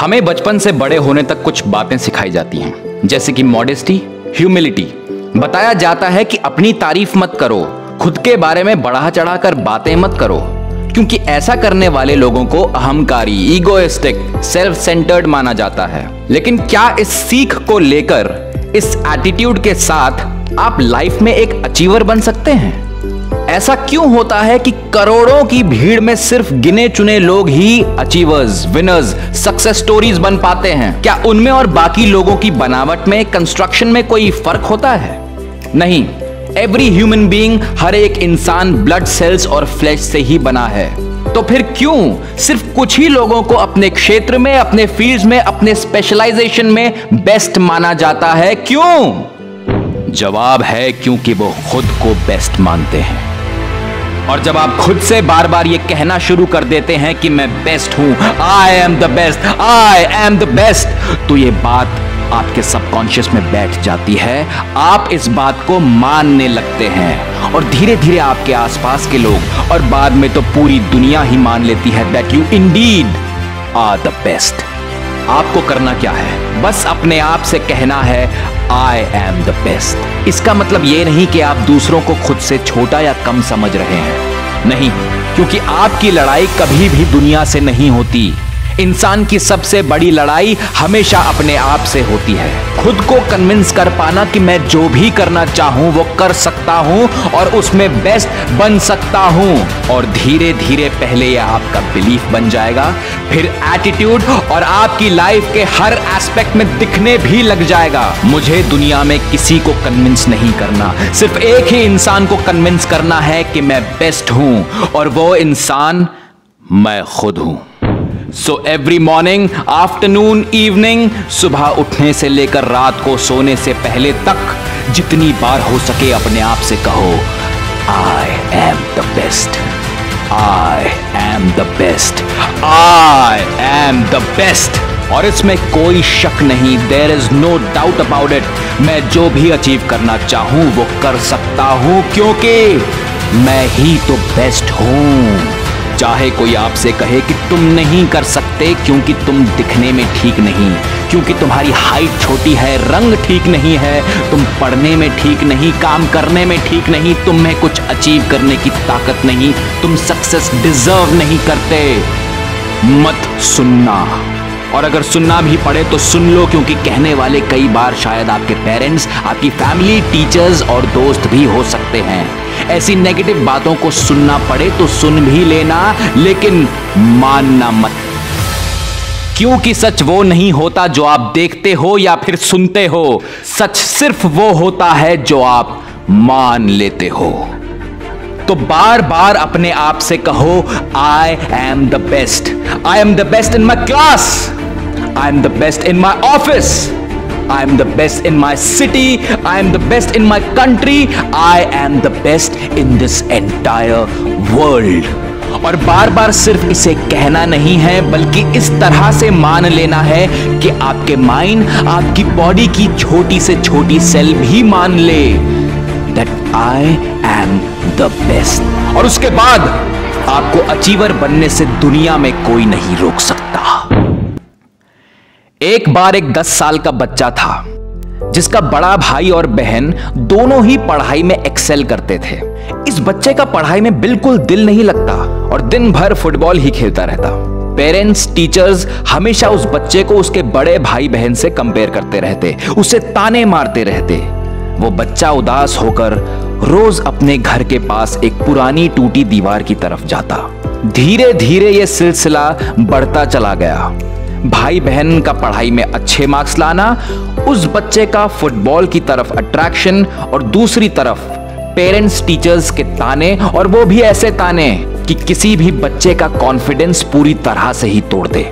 हमें बचपन से बड़े होने तक कुछ बातें सिखाई जाती हैं, जैसे कि मॉडेस्टी, ह्यूमिलिटी। बताया जाता है कि अपनी तारीफ मत करो, खुद के बारे में बढ़ा चढ़ाकर बातें मत करो, क्योंकि ऐसा करने वाले लोगों को अहंकारी, ईगोइस्टिक, सेल्फ सेंटर्ड माना जाता है। लेकिन क्या इस सीख को लेकर, इस एटीट्यूड के साथ आप लाइफ में एक अचीवर बन सकते हैं? ऐसा क्यों होता है कि करोड़ों की भीड़ में सिर्फ गिने चुने लोग ही अचीवर्स, विनर्स, सक्सेस स्टोरीज बन पाते हैं? क्या उनमें और बाकी लोगों की बनावट में, कंस्ट्रक्शन में कोई फर्क होता है? नहीं। एवरी ह्यूमन बीइंग, हर एक इंसान ब्लड सेल्स और फ्लैश से ही बना है। तो फिर क्यों सिर्फ कुछ ही लोगों को अपने क्षेत्र में, अपने फील्ड्स में, अपने स्पेशलाइजेशन में बेस्ट माना जाता है? क्यों? जवाब है क्योंकि वो खुद को बेस्ट मानते हैं। और जब आप खुद से बार बार ये कहना शुरू कर देते हैं कि मैं बेस्ट हूं, आई am the best, I am the best, तो ये बात आपके सबकॉन्शियस में बैठ जाती है। आप इस बात को मानने लगते हैं और धीरे धीरे आपके आसपास के लोग और बाद में तो पूरी दुनिया ही मान लेती है that you indeed are the best. आपको करना क्या है? बस अपने आप से कहना है आई एम द बेस्ट। इसका मतलब ये नहीं कि आप दूसरों को खुद से छोटा या कम समझ रहे हैं, नहीं, क्योंकि आपकी लड़ाई कभी भी दुनिया से नहीं होती। इंसान की सबसे बड़ी लड़ाई हमेशा अपने आप से होती है। खुद को कन्विंस कर पाना कि मैं जो भी करना चाहूं वो कर सकता हूं और उसमें बेस्ट बन सकता हूं। और धीरे धीरे पहले यह आपका बिलीफ बन जाएगा, फिर एटीट्यूड और आपकी लाइफ के हर एस्पेक्ट में दिखने भी लग जाएगा। मुझे दुनिया में किसी को कन्विंस नहीं करना, सिर्फ एक ही इंसान को कन्विंस करना है कि मैं बेस्ट हूं, और वो इंसान मैं खुद हूं। So every morning, afternoon, evening, सुबह उठने से लेकर रात को सोने से पहले तक जितनी बार हो सके अपने आप से कहो I am the best, I am the best, I am the best. और इसमें कोई शक नहीं, there is no doubt about it. मैं जो भी अचीव करना चाहूं वो कर सकता हूं, क्योंकि मैं ही तो बेस्ट हूं। चाहे कोई आपसे कहे कि तुम नहीं कर सकते क्योंकि तुम दिखने में ठीक नहीं, क्योंकि तुम्हारी हाइट छोटी है, रंग ठीक नहीं है, तुम पढ़ने में ठीक नहीं, काम करने में ठीक नहीं, तुम में कुछ अचीव करने की ताकत नहीं, तुम सक्सेस डिजर्व नहीं करते, मत सुनना। और अगर सुनना भी पड़े तो सुन लो, क्योंकि कहने वाले कई बार शायद आपके पेरेंट्स, आपकी फैमिली, टीचर्स और दोस्त भी हो सकते हैं। ऐसी नेगेटिव बातों को सुनना पड़े तो सुन भी लेना, लेकिन मानना मत, क्योंकि सच वो नहीं होता जो आप देखते हो या फिर सुनते हो। सच सिर्फ वो होता है जो आप मान लेते हो। तो बार बार अपने आप से कहो I am the best, I am the best in my class, I am the best in my office, I am the best in my city, I am the best in my country, I am the best in this entire world। और बार बार सिर्फ इसे कहना नहीं है, बल्कि इस तरह से मान लेना है कि आपके माइंड, आपकी बॉडी की छोटी से छोटी सेल भी मान ले that I am the best। और उसके बाद आपको अचीवर बनने से दुनिया में कोई नहीं रोक सकता। एक बार एक 10 साल का बच्चा था जिसका बड़ा भाई और बहन दोनों ही पढ़ाई में एक्सेल करते थे। इस बच्चे का पढ़ाई में बिल्कुल दिल नहीं लगता और दिन भर फुटबॉल ही खेलता रहता। पेरेंट्स, टीचर्स हमेशा उस बच्चे को उसके बड़े भाई बहन से कंपेयर करते रहते, उसे ताने मारते रहते। वो बच्चा उदास होकर रोज अपने घर के पास एक पुरानी टूटी दीवार की तरफ जाता। धीरे धीरे यह सिलसिला बढ़ता चला गया। भाई बहन का पढ़ाई में अच्छे मार्क्स लाना, उस बच्चे का फुटबॉल की तरफ अट्रैक्शन, और दूसरी तरफ पेरेंट्स, टीचर्स के ताने, और वो भी ऐसे ताने कि किसी भी बच्चे का कॉन्फिडेंस पूरी तरह से ही तोड़ दे।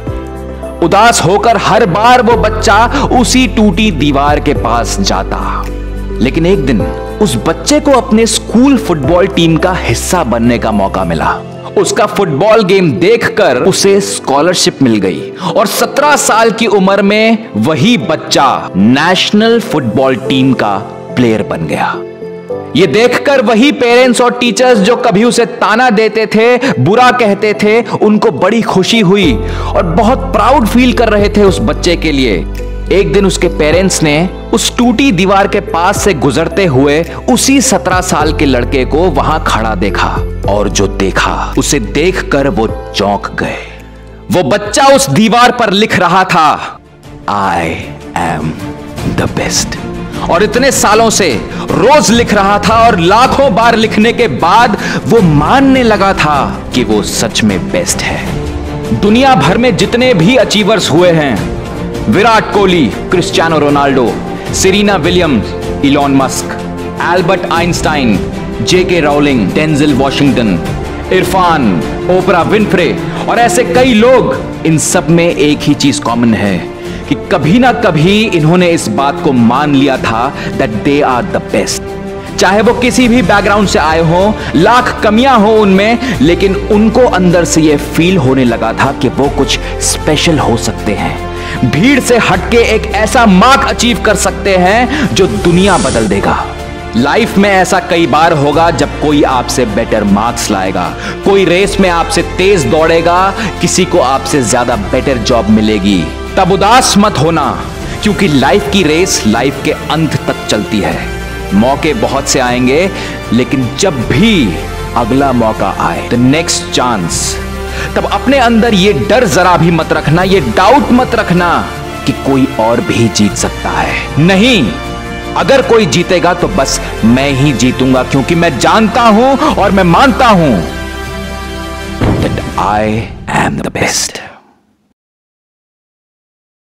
उदास होकर हर बार वो बच्चा उसी टूटी दीवार के पास जाता। लेकिन एक दिन उस बच्चे को अपने स्कूल फुटबॉल टीम का हिस्सा बनने का मौका मिला। उसका फुटबॉल गेम देखकर उसे स्कॉलरशिप मिल गई और 17 साल की उम्र में वही बच्चा नेशनल फुटबॉल टीम का प्लेयर बन गया। ये देखकर वही पेरेंट्स और टीचर्स जो कभी उसे ताना देते थे, बुरा कहते थे, उनको बड़ी खुशी हुई और बहुत प्राउड फील कर रहे थे उस बच्चे के लिए। एक दिन उसके पेरेंट्स ने उस टूटी दीवार के पास से गुजरते हुए उसी 17 साल के लड़के को वहां खड़ा देखा, और जो देखा उसे देखकर वो चौंक गए। वो बच्चा उस दीवार पर लिख रहा था, आई एम द बेस्ट। और इतने सालों से रोज लिख रहा था, और लाखों बार लिखने के बाद वो मानने लगा था कि वो सच में बेस्ट है। दुनिया भर में जितने भी अचीवर्स हुए हैं, Virat Kohli, Cristiano Ronaldo, Serena Williams, Elon Musk, Albert Einstein, JK Rowling, Denzel Washington, Irfan, Oprah Winfrey और ऐसे कई लोग, इन सब में एक ही चीज कॉमन है कि कभी ना कभी इन्होंने इस बात को मान लिया था that they are the best. चाहे वो किसी भी बैकग्राउंड से आए हो, लाख कमियां हो उनमें, लेकिन उनको अंदर से ये फील होने लगा था कि वो कुछ स्पेशल हो सकते हैं, भीड़ से हटके एक ऐसा मार्क अचीव कर सकते हैं जो दुनिया बदल देगा। लाइफ में ऐसा कई बार होगा जब कोई आपसे बेटर मार्क्स लाएगा, कोई रेस में आपसे तेज दौड़ेगा, किसी को आपसे ज्यादा बेटर जॉब मिलेगी। तब उदास मत होना, क्योंकि लाइफ की रेस लाइफ के अंत तक चलती है। मौके बहुत से आएंगे, लेकिन जब भी अगला मौका आए, द नेक्स्ट चांस, तब अपने अंदर ये डर जरा भी मत रखना, ये डाउट मत रखना कि कोई और भी जीत सकता है। नहीं, अगर कोई जीतेगा तो बस मैं ही जीतूंगा, क्योंकि मैं जानता हूं और मैं मानता हूं that I am the best।